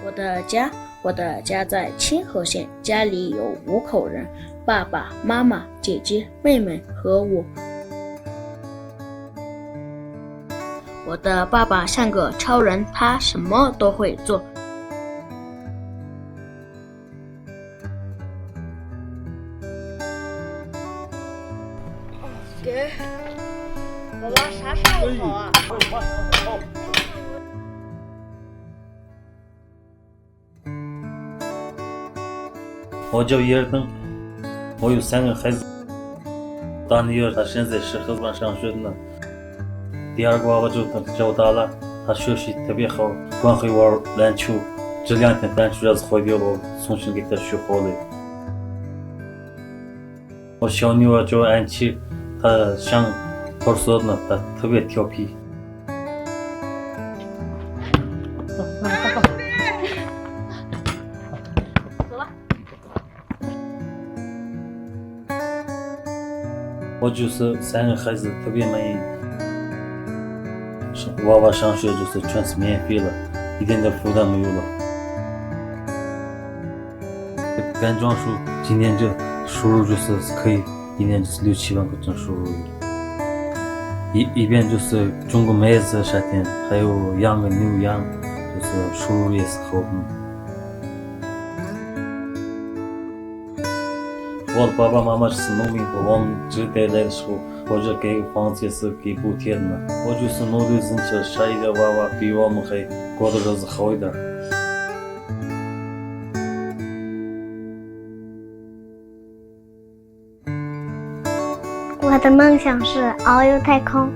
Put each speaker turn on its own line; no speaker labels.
我的家在清河县，家里有5口人，爸爸妈妈、姐姐、妹妹和我。我的爸爸像个超人，他什么都会做。
给爸爸啥时候好啊？
我叫叶尔登，我有3个孩子。大女儿她现在是河南上学呢，第2个娃娃就叫大了，他学习特别好，光会玩篮球。这2天篮球要是坏掉了，我重新给他学好了。我小女儿叫安琪，她上托儿所呢，她特别调皮。
走吧。
我就是3个孩子特别满意，娃娃上学就是全是免费了，一点点负担没有了。干庄数今年这收入就是可以一年就是6、7万块钱收入，一边就是种个麦子夏天，还有养个牛羊，就是收入也是好。我的爸爸妈妈是农民，我们这代来的时候，或者盖个房子也是给补贴的呢。我就是努力争取下一代娃娃比我们还过的日子好一点。
我的梦想是遨游太空。